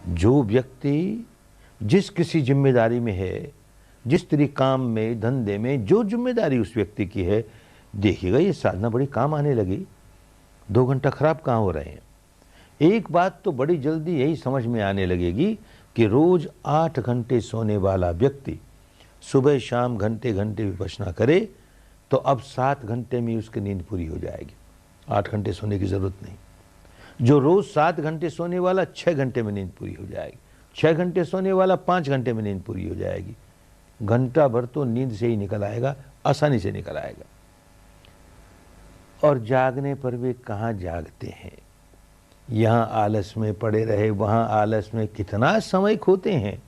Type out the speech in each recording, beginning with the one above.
जो व्यक्ति जिस किसी जिम्मेदारी में है, जिस तेरी काम में, धंधे में जो जिम्मेदारी उस व्यक्ति की है, देखिएगा ये साधना बड़ी काम आने लगी। 2 घंटा खराब कहाँ हो रहे हैं। एक बात तो बड़ी जल्दी यही समझ में आने लगेगी कि रोज 8 घंटे सोने वाला व्यक्ति सुबह शाम घंटे घंटे विपश्यना करे तो अब 7 घंटे में उसकी नींद पूरी हो जाएगी। 8 घंटे सोने की जरूरत नहीं। जो रोज 7 घंटे सोने वाला 6 घंटे में नींद पूरी हो जाएगी। 6 घंटे सोने वाला 5 घंटे में नींद पूरी हो जाएगी। घंटा भर तो नींद से ही निकल आएगा, आसानी से निकल आएगा। और जागने पर वे कहाँ जागते हैं। यहाँ आलस में पड़े रहे, वहाँ आलस में कितना समय खोते हैं।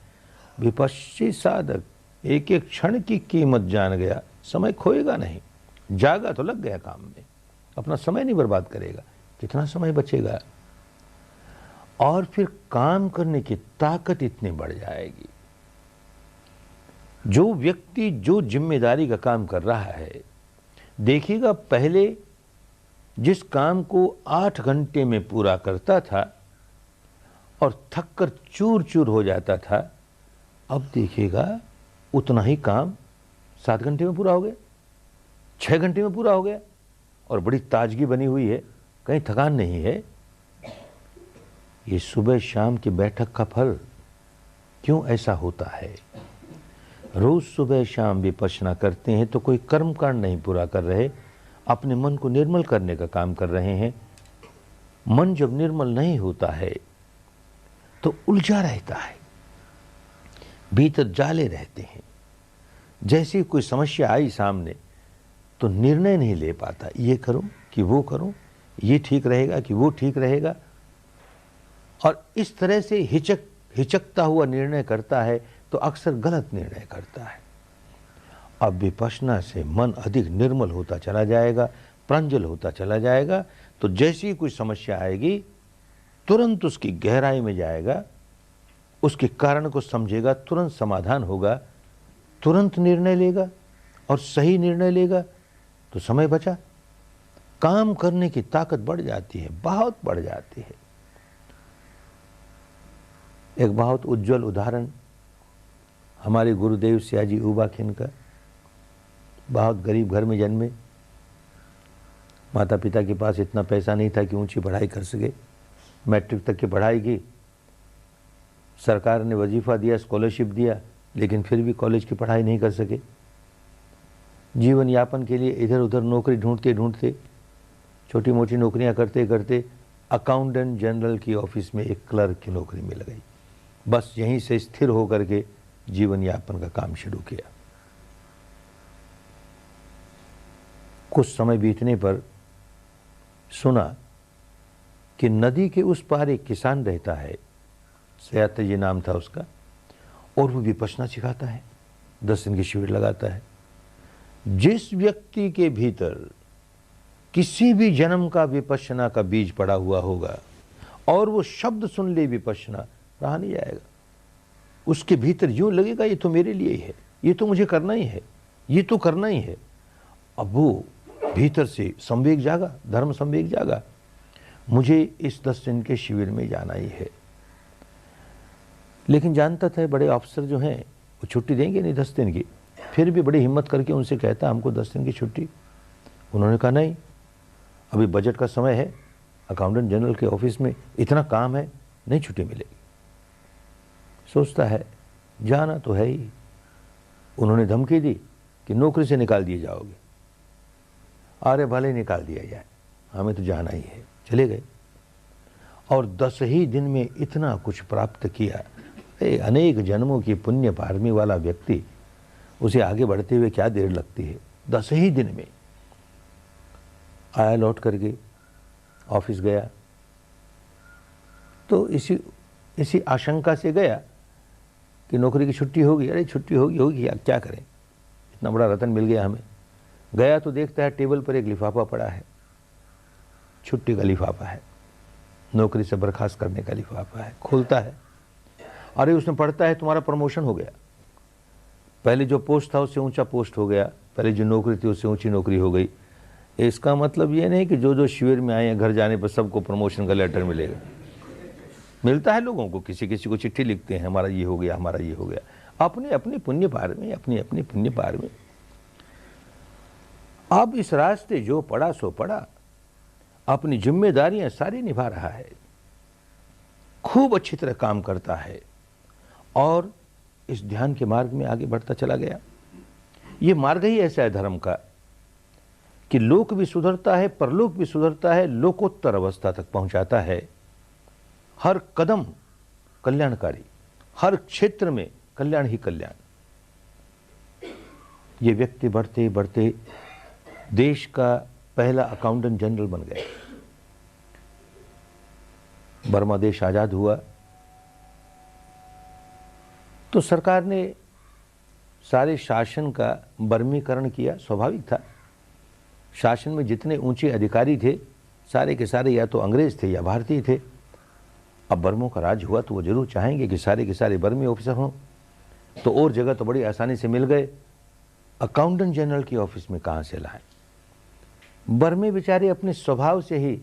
विपश्ची साधक एक एक क्षण की कीमत जान गया, समय खोएगा नहीं। जागा तो लग गया काम में, अपना समय नहीं बर्बाद करेगा, कितना समय बचेगा। और फिर काम करने की ताकत इतनी बढ़ जाएगी। जो व्यक्ति जो जिम्मेदारी का काम कर रहा है, देखिएगा पहले जिस काम को 8 घंटे में पूरा करता था और थक कर चूर चूर हो जाता था, अब देखिएगा उतना ही काम 7 घंटे में पूरा हो गया, 6 घंटे में पूरा हो गया और बड़ी ताजगी बनी हुई है, कहीं थकान नहीं है। ये सुबह शाम की बैठक का फल। क्यों ऐसा होता है? रोज सुबह शाम विपश्यना करते हैं तो कोई कर्म कांड नहीं पूरा कर रहे, अपने मन को निर्मल करने का काम कर रहे हैं। मन जब निर्मल नहीं होता है तो उलझा रहता है, भीतर जाले रहते हैं। जैसे कोई समस्या आई सामने तो निर्णय नहीं ले पाता, ये करूं कि वो करूं, ये ठीक रहेगा कि वो ठीक रहेगा, और इस तरह से हिचकता हुआ निर्णय करता है तो अक्सर गलत निर्णय करता है। अब विपश्यना से मन अधिक निर्मल होता चला जाएगा, प्रांजल होता चला जाएगा, तो जैसी ही कोई समस्या आएगी तुरंत उसकी गहराई में जाएगा, उसके कारण को समझेगा, तुरंत समाधान होगा, तुरंत निर्णय लेगा और सही निर्णय लेगा तो समय बचा। काम करने की ताकत बढ़ जाती है, बहुत बढ़ जाती है। एक बहुत उज्जवल उदाहरण हमारे गुरुदेव सियाजी उबाखिन का। बहुत गरीब घर में जन्मे, माता पिता के पास इतना पैसा नहीं था कि ऊंची पढ़ाई कर सके। मैट्रिक तक की पढ़ाई की, सरकार ने वजीफा दिया, स्कॉलरशिप दिया, लेकिन फिर भी कॉलेज की पढ़ाई नहीं कर सके। जीवन यापन के लिए इधर उधर नौकरी ढूंढते ढूंढते, छोटी मोटी नौकरियां करते करते अकाउंटेंट जनरल की ऑफिस में एक क्लर्क की नौकरी मिल गई। बस यहीं से स्थिर होकर के जीवन यापन का काम शुरू किया। कुछ समय बीतने पर सुना कि नदी के उस पार एक किसान रहता है, सयात्र जी नाम था उसका, और वो विपश्यना सिखाता है, 10 दिन की शिविर लगाता है। जिस व्यक्ति के भीतर किसी भी जन्म का विपश्यना का बीज पड़ा हुआ होगा और वो शब्द सुन ले विपश्यना, रहा नहीं जाएगा। उसके भीतर यूं लगेगा ये तो मेरे लिए ही है, ये तो मुझे करना ही है, ये तो करना ही है। अब वो भीतर से संवेग जागा, धर्म संवेग जागा, मुझे इस 10 दिन के शिविर में जाना ही है। लेकिन जानता था बड़े अफसर जो हैं वो छुट्टी देंगे नहीं 10 दिन की, फिर भी बड़ी हिम्मत करके उनसे कहता हमको 10 दिन की छुट्टी। उन्होंने कहा नहीं, अभी बजट का समय है, अकाउंटेंट जनरल के ऑफिस में इतना काम है, नहीं छुट्टी मिलेगी। सोचता है जाना तो है ही। उन्होंने धमकी दी कि नौकरी से निकाल दिए जाओगे। अरे भले निकाल दिया जाए, हमें तो जाना ही है। चले गए और 10 ही दिन में इतना कुछ प्राप्त किया। अनेक जन्मों की पुण्य पारमी वाला व्यक्ति, उसे आगे बढ़ते हुए क्या देर लगती है। 10 ही दिन में आया, लौट करके ऑफिस गया तो इसी आशंका से गया कि नौकरी की छुट्टी होगी। अरे छुट्टी होगी क्या करें, इतना बड़ा रतन मिल गया हमें। गया तो देखता है टेबल पर एक लिफाफा पड़ा है, छुट्टी का लिफाफा है, नौकरी से बर्खास्त करने का लिफाफा है। खोलता है, अरे उसमें पढ़ता है तुम्हारा प्रमोशन हो गया, पहले जो पोस्ट था उससे ऊंचा पोस्ट हो गया, पहले जो नौकरी थी उससे ऊंची नौकरी हो गई। इसका मतलब ये नहीं कि जो जो शिविर में आए हैं घर जाने पर सबको प्रमोशन का लेटर मिलेगा। मिलता है लोगों को, किसी किसी को चिट्ठी लिखते हैं, हमारा ये हो गया, हमारा ये हो गया, अपने अपने पुण्य पार में, अपनी अपनी पुण्य पार में। अब इस रास्ते जो पड़ा सो पड़ा, अपनी जिम्मेदारियां सारी निभा रहा है, खूब अच्छी तरह काम करता है और इस ध्यान के मार्ग में आगे बढ़ता चला गया। ये मार्ग ही ऐसा है धर्म का कि लोक भी सुधरता है, परलोक भी सुधरता है, लोकोत्तर अवस्था तक पहुंचाता है। हर कदम कल्याणकारी, हर क्षेत्र में कल्याण ही कल्याण। ये व्यक्ति बढ़ते बढ़ते देश का पहला अकाउंटेंट जनरल बन गया। बर्मा देश आजाद हुआ तो सरकार ने सारे शासन का बर्मीकरण किया, स्वाभाविक था। शासन में जितने ऊंचे अधिकारी थे सारे के सारे या तो अंग्रेज थे या भारतीय थे। अब बर्मों का राज हुआ तो वो जरूर चाहेंगे कि सारे के सारे बर्मी ऑफिसर हों, तो और जगह तो बड़ी आसानी से मिल गए। अकाउंटेंट जनरल की ऑफिस में कहाँ से लाएं? बर्मे बेचारे अपने स्वभाव से ही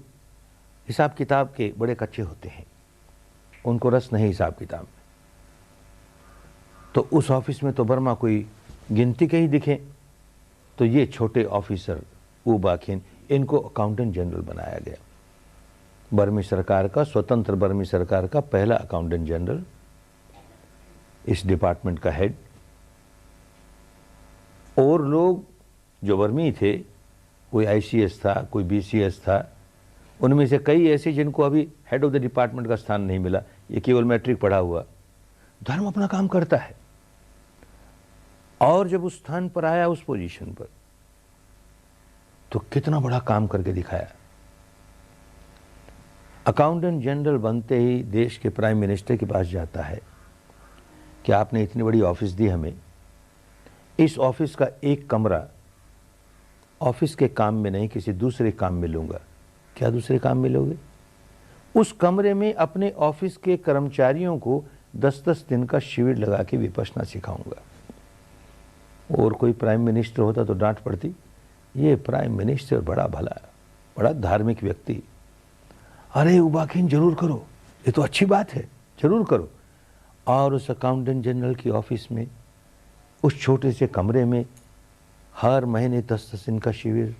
हिसाब किताब के बड़े कच्चे होते हैं, उनको रस नहीं हिसाब किताब में। तो उस ऑफिस में तो बर्मा कोई गिनती के ही दिखे, तो ये छोटे ऑफिसर ऊ बाखिन, इनको अकाउंटेंट जनरल बनाया गया। बर्मी सरकार का, स्वतंत्र बर्मी सरकार का पहला अकाउंटेंट जनरल, इस डिपार्टमेंट का हेड। और लोग जो बर्मी थे, कोई आईसीएस था, कोई बीसीएस था, उनमें से कई ऐसे जिनको अभी हेड ऑफ द डिपार्टमेंट का स्थान नहीं मिला, ये केवल मैट्रिक पढ़ा हुआ। धर्म अपना काम करता है और जब उस स्थान पर आया, उस पोजीशन पर, तो कितना बड़ा काम करके दिखाया। अकाउंटेंट जनरल बनते ही देश के प्राइम मिनिस्टर के पास जाता है कि आपने इतनी बड़ी ऑफिस दी हमें, इस ऑफिस का एक कमरा ऑफिस के काम में नहीं किसी दूसरे काम में लूंगा। क्या दूसरे काम में लोगे? उस कमरे में अपने ऑफिस के कर्मचारियों को 10-10 दिन का शिविर लगा के विपश्यना सिखाऊंगा। और कोई प्राइम मिनिस्टर होता तो डांट पड़ती, ये प्राइम मिनिस्टर बड़ा भला, बड़ा धार्मिक व्यक्ति, अरे उबाखिन जरूर करो, ये तो अच्छी बात है, जरूर करो। और उस अकाउंटेंट जनरल की ऑफिस में, उस छोटे से कमरे में हर महीने 10-10 दिन का शिविर,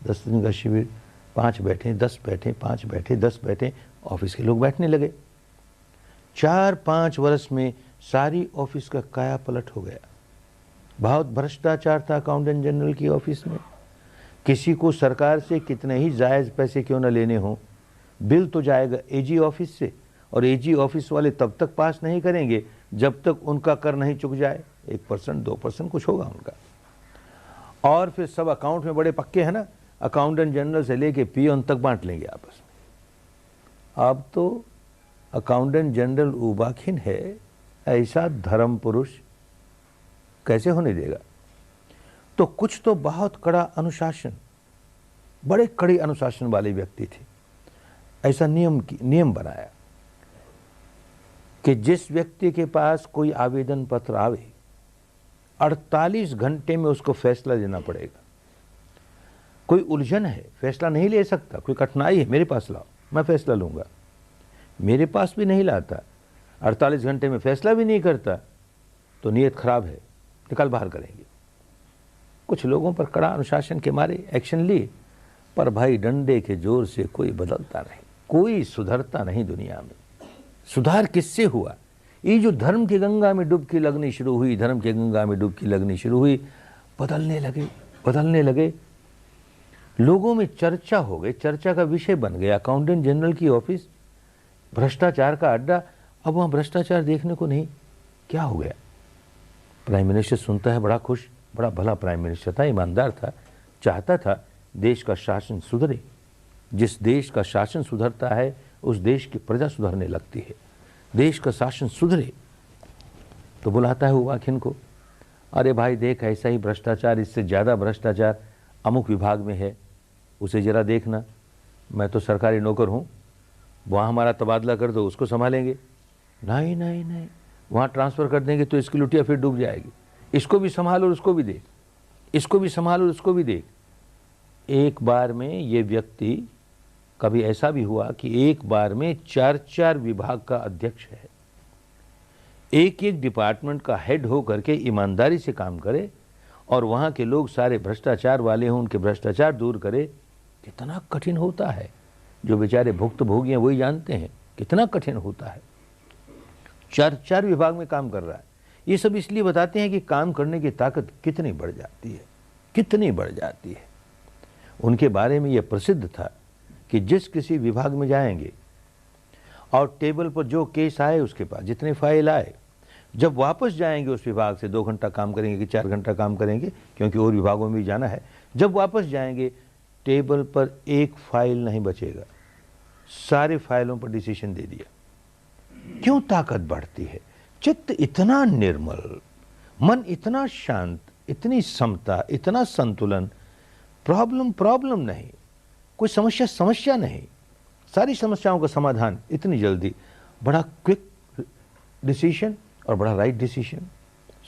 10 दिन का शिविर, 5 बैठे, 10 बैठे, 5 बैठे, 10 बैठे, ऑफिस के लोग बैठने लगे। 4-5 वर्ष में सारी ऑफिस का काया पलट हो गया। बहुत भ्रष्टाचार था अकाउंटेंट जनरल की ऑफिस में। किसी को सरकार से कितने ही जायज़ पैसे क्यों न लेने हों, बिल तो जाएगा एजी ऑफिस से, और एजी ऑफिस वाले तब तक पास नहीं करेंगे जब तक उनका कर नहीं चुक जाए। 1%, 2% कुछ होगा उनका। और फिर सब अकाउंट में बड़े पक्के हैं ना, अकाउंटेंट जनरल से लेके पियोन तक बांट लेंगे आपस में। अब तो अकाउंटेंट जनरल उबाखिन है, ऐसा धर्म पुरुष कैसे होने देगा? तो कुछ तो बहुत कड़ा अनुशासन, बड़े कड़े अनुशासन वाले व्यक्ति थे। ऐसा नियम बनाया कि जिस व्यक्ति के पास कोई आवेदन पत्र आवे 48 घंटे में उसको फैसला लेना पड़ेगा। कोई उलझन है, फैसला नहीं ले सकता, कोई कठिनाई है, मेरे पास लाओ, मैं फैसला लूंगा। मेरे पास भी नहीं लाता, 48 घंटे में फैसला भी नहीं करता, तो नीयत खराब है, निकाल बाहर करेंगे। कुछ लोगों पर कड़ा अनुशासन के मारे एक्शन लिए, पर भाई डंडे के जोर से कोई बदलता नहीं, कोई सुधरता नहीं दुनिया में। सुधार किससे हुआ? ये जो धर्म की गंगा में डुबकी लगनी शुरू हुई, धर्म की गंगा में डुबकी लगनी शुरू हुई, बदलने लगे। लोगों में चर्चा हो गई, चर्चा का विषय बन गया अकाउंटेंट जनरल की ऑफिस, भ्रष्टाचार का अड्डा। अब वहाँ भ्रष्टाचार देखने को नहीं, क्या हो गया? प्राइम मिनिस्टर सुनता है बड़ा खुश, बड़ा भला प्राइम मिनिस्टर था, ईमानदार था, चाहता था देश का शासन सुधरे। जिस देश का शासन सुधरता है उस देश की प्रजा सुधरने लगती है। देश का शासन सुधरे तो बुलाता है उबाखिन को, अरे भाई देख, ऐसा ही भ्रष्टाचार, इससे ज़्यादा भ्रष्टाचार अमुक विभाग में है, उसे ज़रा देखना। मैं तो सरकारी नौकर हूँ, वहाँ हमारा तबादला कर दो, उसको संभालेंगे। नहीं, वहाँ ट्रांसफ़र कर देंगे तो इसकी लुटिया फिर डूब जाएगी। इसको भी संभालो और उसको भी देख, इसको भी संभालो और उसको भी देख। एक बार में ये व्यक्ति कभी ऐसा भी हुआ कि एक बार में 4-4 विभाग का अध्यक्ष है, एक एक डिपार्टमेंट का हेड हो करके ईमानदारी से काम करे और वहाँ के लोग सारे भ्रष्टाचार वाले हों, उनके भ्रष्टाचार दूर करे। कितना कठिन होता है, जो बेचारे भुक्तभोगी हैं वही जानते हैं कितना कठिन होता है। 4-4 विभाग में काम कर रहा है। ये सब इसलिए बताते हैं कि काम करने की ताकत कितनी बढ़ जाती है, कितनी बढ़ जाती है। उनके बारे में यह प्रसिद्ध था कि जिस किसी विभाग में जाएंगे और टेबल पर जो केस आए, उसके पास जितने फाइल आए, जब वापस जाएंगे उस विभाग से 2 घंटा काम करेंगे कि 4 घंटा काम करेंगे, क्योंकि और विभागों में भी जाना है, जब वापस जाएंगे टेबल पर एक फाइल नहीं बचेगा, सारे फाइलों पर डिसीजन दे दिया। क्यों ताकत बढ़ती है? चित्त इतना निर्मल, मन इतना शांत, इतनी समता, इतना संतुलन, प्रॉब्लम नहीं, कोई समस्या नहीं, सारी समस्याओं का समाधान इतनी जल्दी, बड़ा क्विक डिसीजन और बड़ा राइट डिसीजन,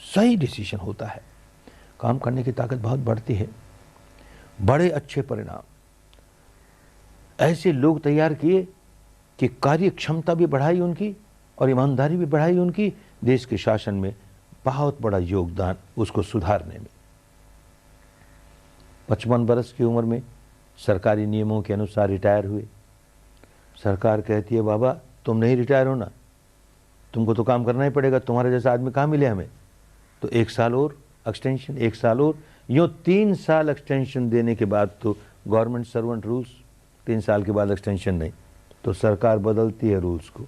सही डिसीजन होता है। काम करने की ताकत बहुत बढ़ती है, बड़े अच्छे परिणाम ऐसे लोग तैयार किए कि कार्य क्षमता भी बढ़ाई उनकी और ईमानदारी भी बढ़ाई उनकी, देश के शासन में बहुत बड़ा योगदान उसको सुधारने में। 55 वर्ष की उम्र में सरकारी नियमों के अनुसार रिटायर हुए। सरकार कहती है बाबा तुम नहीं रिटायर होना, तुमको तो काम करना ही पड़ेगा, तुम्हारे जैसा आदमी कहाँ मिले हमें, तो 1 साल और एक्सटेंशन, 1 साल और, यूँ 3 साल एक्सटेंशन देने के बाद तो गवर्नमेंट सर्वेंट रूल्स, 3 साल के बाद एक्सटेंशन नहीं, तो सरकार बदलती है रूल्स को।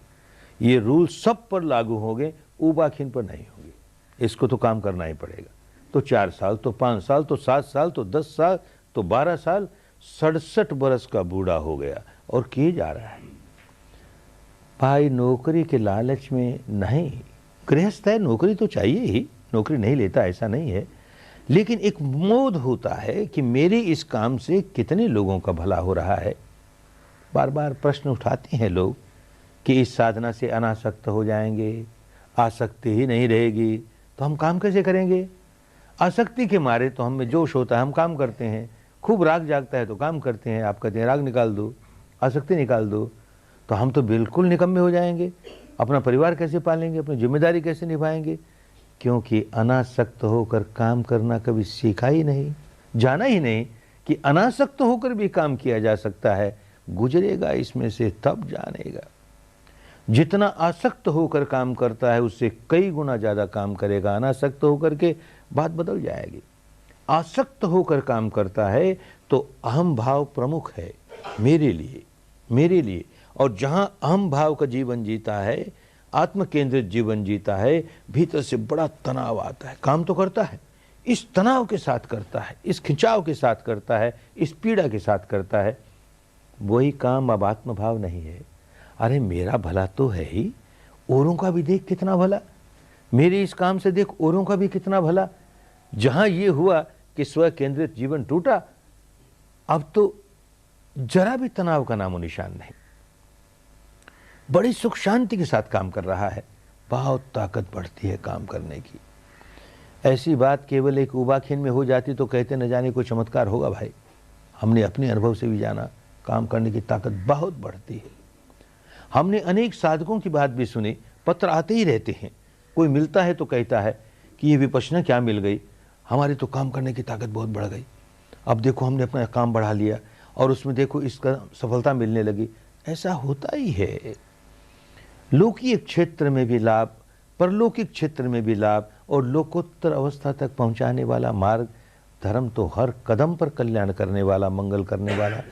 ये रूल सब पर लागू होंगे, ऊबाखिन पर नहीं होंगे, इसको तो काम करना ही पड़ेगा। तो 4 साल, तो 5 साल, तो 7 साल, तो 10 साल, तो 12 साल, 67 वर्ष का बूढ़ा हो गया और किए जा रहा है। भाई नौकरी के लालच में नहीं, गृहस्थ है, नौकरी तो चाहिए ही, नौकरी नहीं लेता ऐसा नहीं है, लेकिन एक मोद होता है कि मेरे इस काम से कितने लोगों का भला हो रहा है। बार बार प्रश्न उठाते हैं लोग कि इस साधना से अनासक्त हो जाएंगे, आसक्ति ही नहीं रहेगी तो हम काम कैसे करेंगे। आसक्ति के मारे तो हम में जोश होता है, हम काम करते हैं, खूब राग जागता है तो काम करते हैं। आप कहते हैं राग निकाल दो, आसक्ति निकाल दो, तो हम तो बिल्कुल निकम्मे हो जाएंगे। अपना परिवार कैसे पालेंगे, अपनी जिम्मेदारी कैसे निभाएंगे, क्योंकि अनासक्त होकर काम करना कभी सीखा ही नहीं, जाना ही नहीं कि अनासक्त होकर भी काम किया जा सकता है। गुजरेगा इसमें से तब जानेगा। जितना आसक्त होकर काम करता है उससे कई गुना ज़्यादा काम करेगा अनासक्त होकर के, बात बदल जाएगी। आसक्त होकर काम करता है तो अहम भाव प्रमुख है मेरे लिए, और जहाँ अहम भाव का जीवन जीता है, आत्म केंद्रित जीवन जीता है, भीतर से बड़ा तनाव आता है। काम तो करता है, इस तनाव के साथ करता है, इस खिंचाव के साथ करता है, इस पीड़ा के साथ करता है। वही काम अब आत्म भाव नहीं है। अरे मेरा भला तो है ही, औरों का भी देख कितना भला, मेरे इस काम से देख औरों का भी कितना भला। जहाँ ये हुआ कि स्व केंद्रित जीवन टूटा, अब तो जरा भी तनाव का नामो निशान नहीं, बड़ी सुख शांति के साथ काम कर रहा है। बहुत ताकत बढ़ती है काम करने की। ऐसी बात केवल एक उबाखिन में हो जाती तो कहते न जाने कोई चमत्कार होगा। भाई हमने अपने अनुभव से भी जाना, काम करने की ताकत बहुत बढ़ती है। हमने अनेक साधकों की बात भी सुनी, पत्र आते ही रहते हैं, कोई मिलता है तो कहता है कि ये विपश्यना क्या मिल गई, हमारी तो काम करने की ताकत बहुत बढ़ गई, अब देखो हमने अपना काम बढ़ा लिया और उसमें देखो इसका सफलता मिलने लगी। ऐसा होता ही है। लौकिक क्षेत्र में भी लाभ, परलौकिक क्षेत्र में भी लाभ, और लोकोत्तर अवस्था तक पहुंचाने वाला मार्ग धर्म तो हर कदम पर कल्याण करने वाला, मंगल करने वाला।